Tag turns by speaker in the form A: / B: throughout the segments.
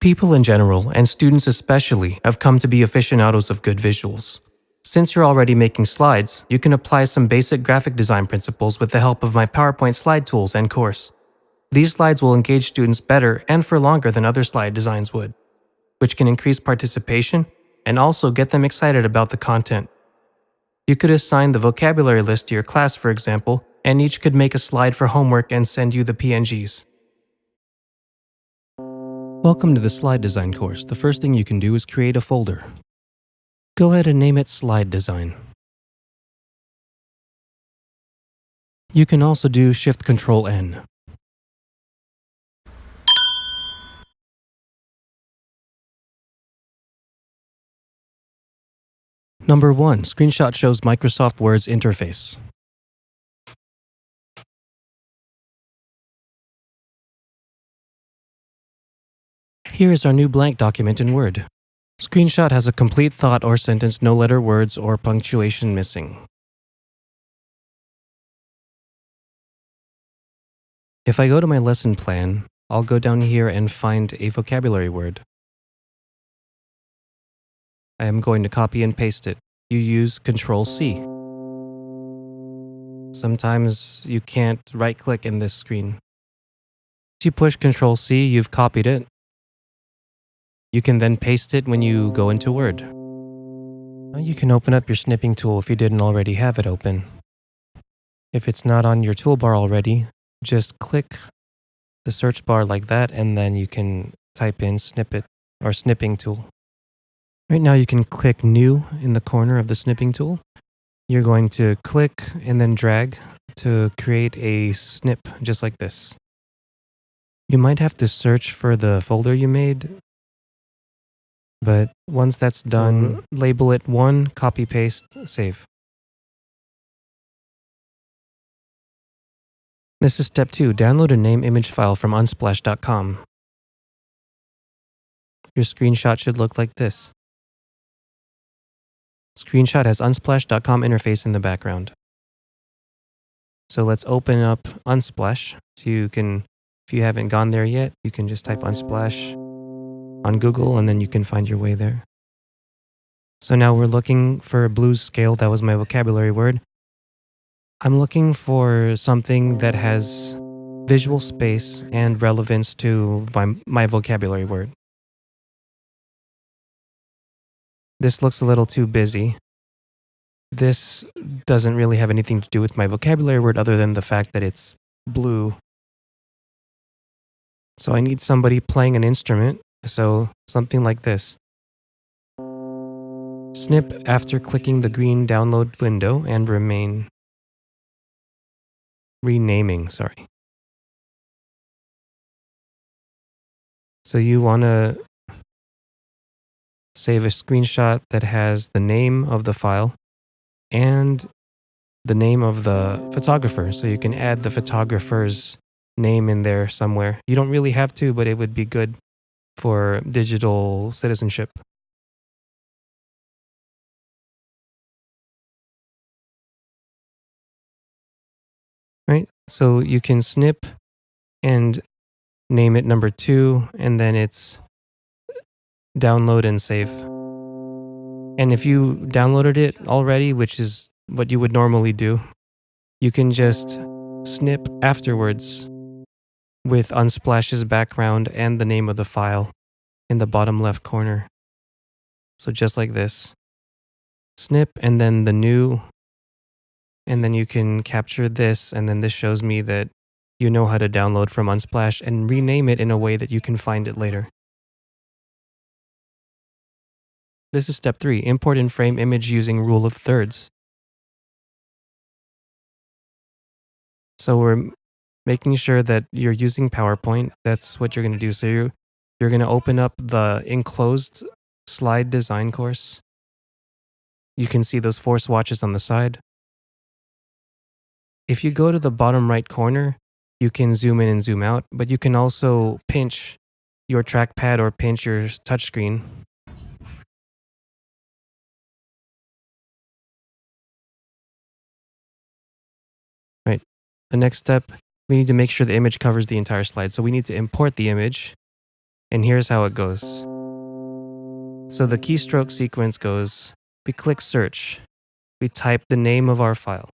A: People in general, and students especially, have come to be aficionados of good visuals. Since you're already making slides, you can apply some basic graphic design principles with the help of my PowerPoint slide tools and course. These slides will engage students better and for longer than other slide designs would, which can increase participation and also get them excited about the content. You could assign the vocabulary list to your class, for example, and each could make a slide for homework and send you the PNGs. Welcome to the slide design course. The first thing you can do is create a folder. Go ahead and name it Slide Design. You can also do Shift-Control-N. Number 1. Screenshot shows Microsoft Word's interface. Here is our new blank document in Word. Screenshot has a complete thought or sentence, no letter, words, or punctuation missing. If I go to my lesson plan, I'll go down here and find a vocabulary word. I am going to copy and paste it. You use Control-C. Sometimes you can't right-click in this screen. Once you push Control-C, you've copied it. You can then paste it when you go into Word. Now you can open up your snipping tool if you didn't already have it open. If it's not on your toolbar already, just click the search bar like that, and then you can type in snippet or snipping tool. Right now you can click New in the corner of the snipping tool. You're going to click and then drag to create a snip just like this. You might have to search for the folder you made, but once that's done, label it 1, copy, paste, save. This is step 2. Download a name image file from unsplash.com. Your screenshot should look like this. Screenshot has unsplash.com interface in the background. So let's open up Unsplash. So you can, if you haven't gone there yet, you can just type Unsplash on Google and then you can find your way there. So now we're looking for a blues scale. That was my vocabulary word. I'm looking for something that has visual space and relevance to my vocabulary word. This looks a little too busy. This doesn't really have anything to do with my vocabulary word other than the fact that it's blue. So I need somebody playing an instrument, so something like this. Snip after clicking the green download window and renaming. So you want to save a screenshot that has the name of the file and the name of the photographer. So you can add the photographer's name in there somewhere. You don't really have to, but it would be good for digital citizenship. Right? So you can snip and name it number 2, and then it's download and save. And if you downloaded it already, which is what you would normally do, you can just snip afterwards with Unsplash's background and the name of the file in the bottom left corner. So just like this. Snip and then the new, and then you can capture this, and then this shows me that you know how to download from Unsplash and rename it in a way that you can find it later. This is step 3, import and frame image using rule of thirds. So we're making sure that you're using PowerPoint. That's what you're going to do. So you're going to open up the enclosed slide design course. You can see those 4 swatches on the side. If you go to the bottom right corner, you can zoom in and zoom out, but you can also pinch your trackpad or pinch your touchscreen. Right. The next step, we need to make sure the image covers the entire slide. So we need to import the image, And here's how it goes. So the keystroke sequence goes, we click search, we type the name of our file.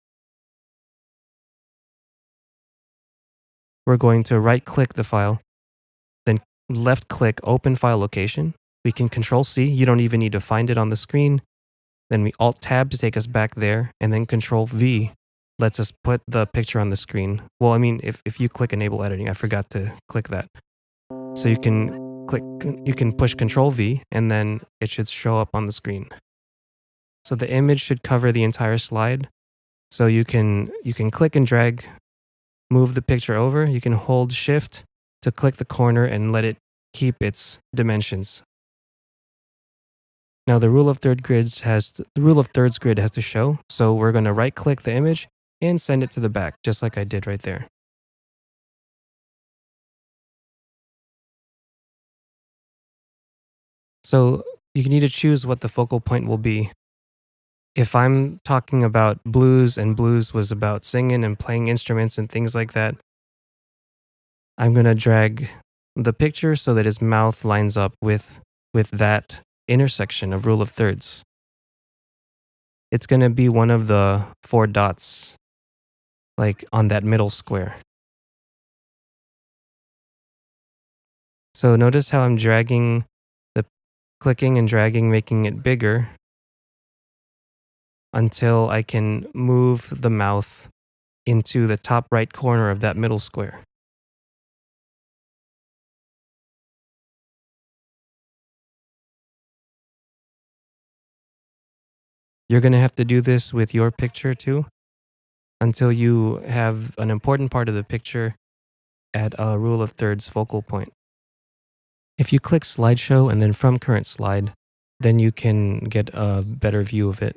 A: We're going to right click the file, then left click open file location. We can control C, you don't even need to find it on the screen. Then we alt tab to take us back there, and then control V lets us put the picture on the screen. Well, I mean, if you click enable editing, I forgot to click that. So you can push control V and then it should show up on the screen. So the image should cover the entire slide. So you can click and drag, move the picture over. You can hold shift to click the corner and let it keep its dimensions. Now the rule of thirds grid has to show. So we're going to right click the image and send it to the back, just like I did right there. So you need to choose what the focal point will be. If I'm talking about blues and blues was about singing and playing instruments and things like that, I'm going to drag the picture so that his mouth lines up with that intersection of rule of thirds. It's going to be one of the 4 dots, like on that middle square. So notice how I'm clicking and dragging, making it bigger until I can move the mouth into the top right corner of that middle square. You're going to have to do this with your picture too until you have an important part of the picture at a rule of thirds focal point. If you click slideshow and then from current slide, then you can get a better view of it.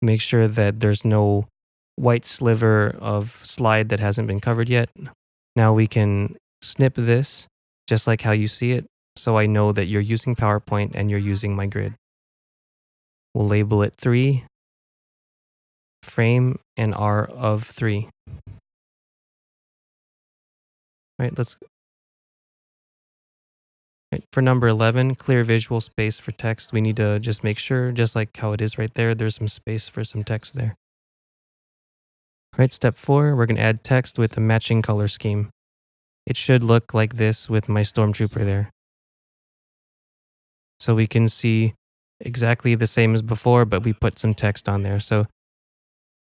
A: Make sure that there's no white sliver of slide that hasn't been covered yet. Now we can snip this just like how you see it, so I know that you're using PowerPoint and you're using my grid. We'll label it 3, frame, and R of 3. Right, for number 11, clear visual space for text. We need to just make sure, just like how it is right there, there's some space for some text there. Right, step 4, we're going to add text with a matching color scheme. It should look like this with my Stormtrooper there. So we can see exactly the same as before, but we put some text on there. So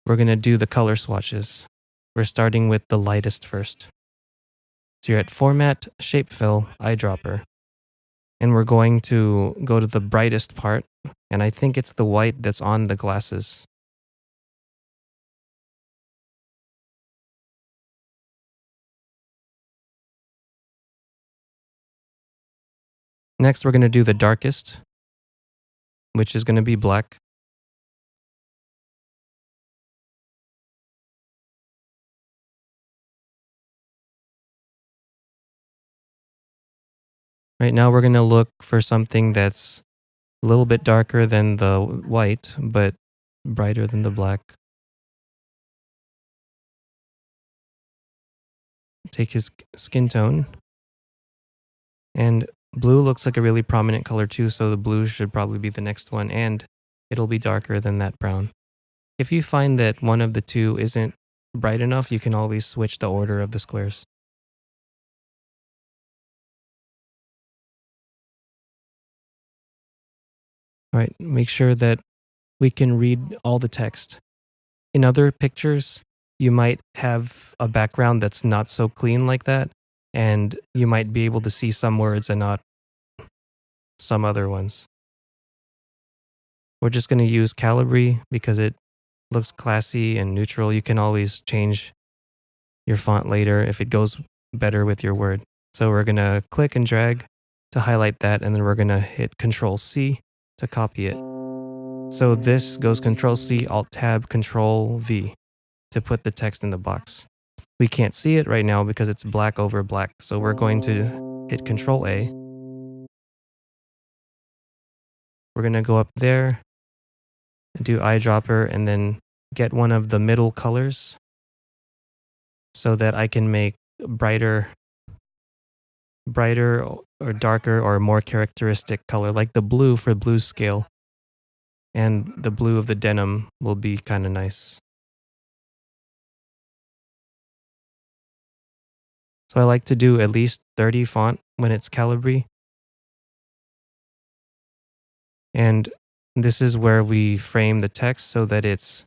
A: we're going to do the color swatches. We're starting with the lightest first. So you're at Format, Shape Fill, Eyedropper. And we're going to go to the brightest part, and I think it's the white that's on the glasses. Next, we're going to do the darkest, which is going to be black. Right now, we're going to look for something that's a little bit darker than the white, but brighter than the black. Take his skin tone. And blue looks like a really prominent color too, so the blue should probably be the next one, and it'll be darker than that brown. If you find that one of the two isn't bright enough, you can always switch the order of the squares. All right, make sure that we can read all the text. In other pictures, you might have a background that's not so clean like that, and you might be able to see some words and not some other ones. We're just going to use Calibri because it looks classy and neutral. You can always change your font later if it goes better with your word. So we're going to click and drag to highlight that, and then we're going to hit Control C to copy it. So this goes Control C, Alt Tab, Control V to put the text in the box. We can't see it right now because it's black over black. So we're going to hit Control A. We're going to go up there, do eyedropper, and then get one of the middle colors so that I can make brighter brighter or darker or more characteristic color, like the blue for blue scale. And the blue of the denim will be kind of nice. So I like to do at least 30 font when it's Calibri. And this is where we frame the text so that it's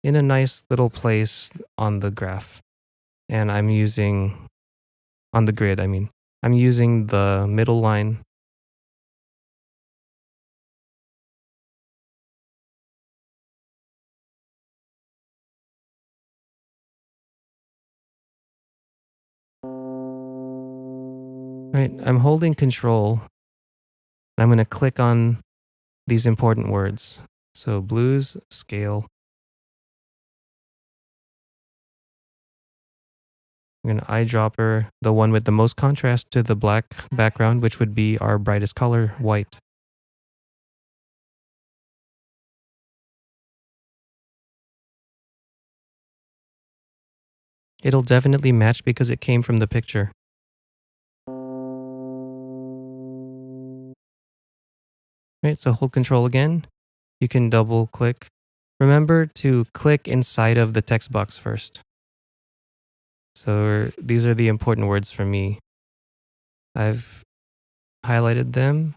A: in a nice little place on the graph. And I'm using, on the grid, I mean, I'm using the middle line. Right, I'm holding Control. I'm going to click on these important words. So blues, scale. I'm going to eyedropper the one with the most contrast to the black background, which would be our brightest color, white. It'll definitely match because it came from the picture. Right, so hold Control again. You can double click. Remember to click inside of the text box first. So these are the important words for me. I've highlighted them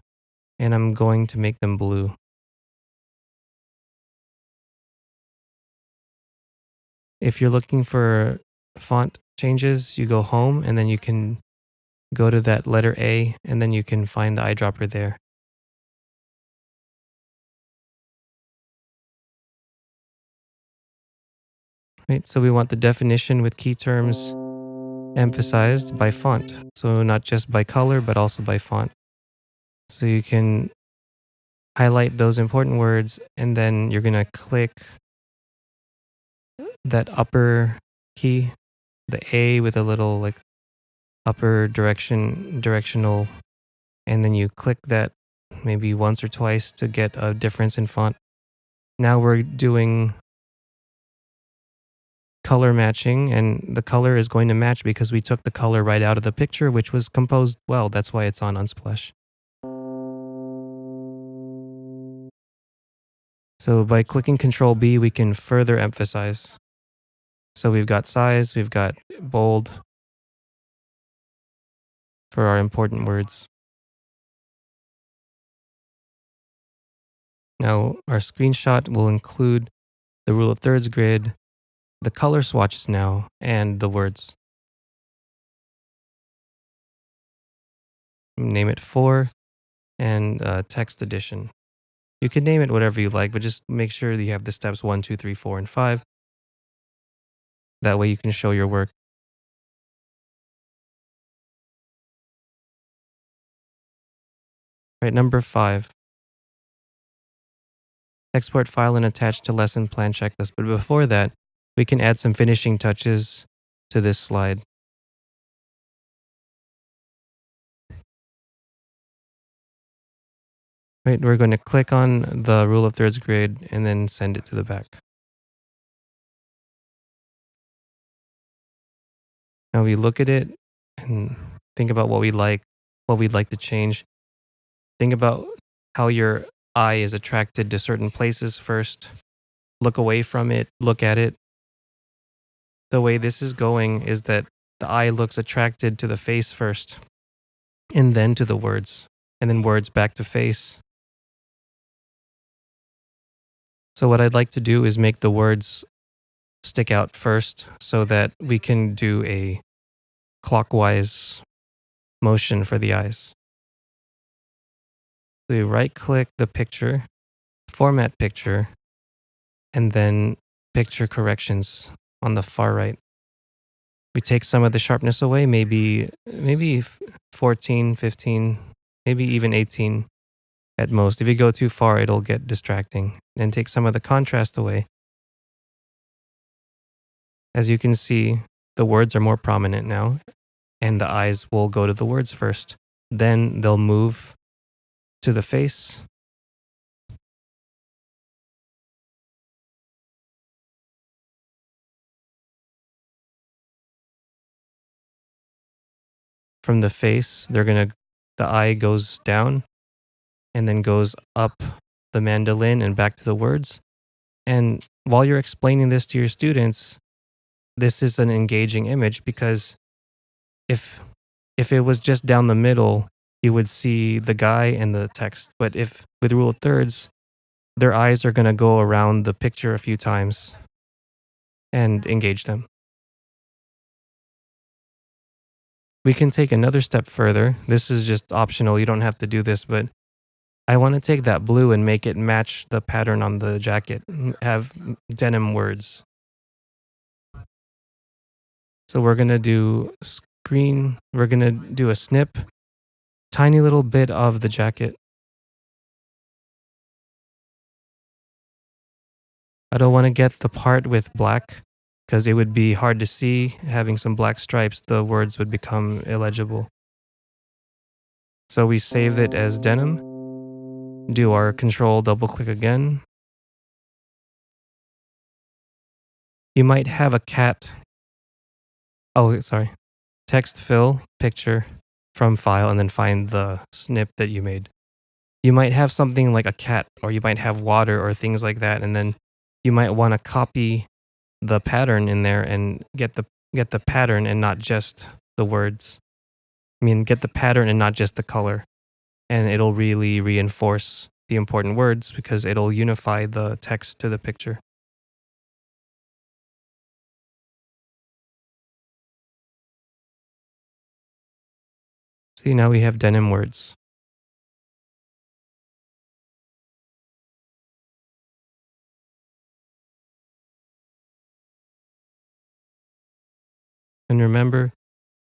A: and I'm going to make them blue. If you're looking for font changes, you go home and then you can go to that letter A and then you can find the eyedropper there. Right, so we want the definition with key terms emphasized by font. So not just by color, but also by font. So you can highlight those important words and then you're going to click that upper key, the A with a little like upper directional, and then you click that maybe once or twice to get a difference in font. Now we're doing color matching, and the color is going to match because we took the color right out of the picture, which was composed well. That's why it's on Unsplash. So by clicking Control B, we can further emphasize. So we've got size, we've got bold for our important words. Now our screenshot will include the rule of thirds grid, the color swatches now, and the words. Name it 4 and text edition. You can name it whatever you like, but just make sure that you have the steps 1, 2, 3, 4, and 5. That way you can show your work. Right, number 5. Export file and attach to lesson plan checklist. But before that, we can add some finishing touches to this slide. Right, we're going to click on the rule of thirds grid and then send it to the back. Now we look at it and think about what we'd like to change. Think about how your eye is attracted to certain places first. Look away from it, look at it. The way this is going is that the eye looks attracted to the face first, and then to the words, and then words back to face. So what I'd like to do is make the words stick out first so that we can do a clockwise motion for the eyes. So we right click the picture, format picture, and then picture corrections on the far right. We take some of the sharpness away, maybe 14, 15, maybe even 18 at most. If you go too far, it'll get distracting. And take some of the contrast away. As you can see, the words are more prominent now, and the eyes will go to the words first. Then they'll move to the face. from the face. The eye goes down and then goes up the mandolin and back to the words. And while you're explaining this to your students, this is an engaging image because if it was just down the middle, you would see the guy and the text. But if with rule of thirds, their eyes are going to go around the picture a few times and engage them. We can take another step further. This is just optional. You don't have to do this, but I want to take that blue and make it match the pattern on the jacket, have denim words. So we're going to do we're going to do a snip, tiny little bit of the jacket. I don't want to get the part with black because it would be hard to see. Having some black stripes, the words would become illegible. So we save it as denim, do our control double click again. You might have a cat. Oh, sorry. Text fill, picture from file, and then find the snip that you made. You might have something like a cat, or you might have water or things like that, and then you might want to copy the pattern in there and get the pattern and not just the words. I mean, get the pattern and not just the color. And it'll really reinforce the important words because it'll unify the text to the picture. See, now we have denim words. And remember,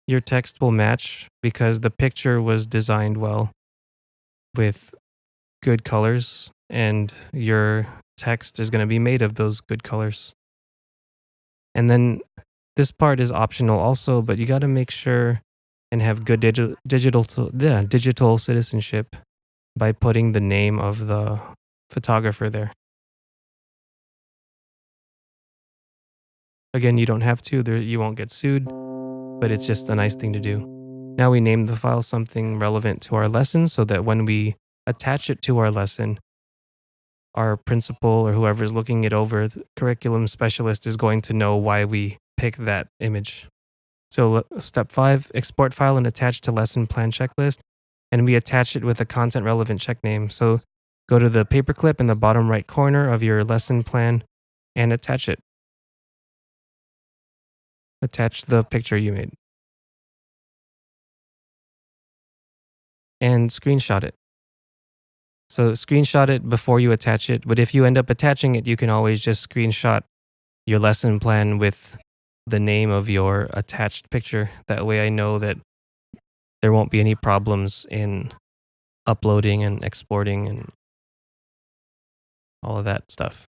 A: your text will match because the picture was designed well with good colors, and your text is going to be made of those good colors. And then this part is optional also, but you got to make sure and have good digital citizenship by putting the name of the photographer there. Again, you don't have to, you won't get sued, but it's just a nice thing to do. Now we name the file something relevant to our lesson so that when we attach it to our lesson, our principal or whoever's looking it over, the curriculum specialist, is going to know why we picked that image. So step 5, export file and attach to lesson plan checklist. And we attach it with a content relevant check name. So go to the paperclip in the bottom right corner of your lesson plan and attach it. Attach the picture you made. And screenshot it. So screenshot it before you attach it. But if you end up attaching it, you can always just screenshot your lesson plan with the name of your attached picture. That way I know that there won't be any problems in uploading and exporting and all of that stuff.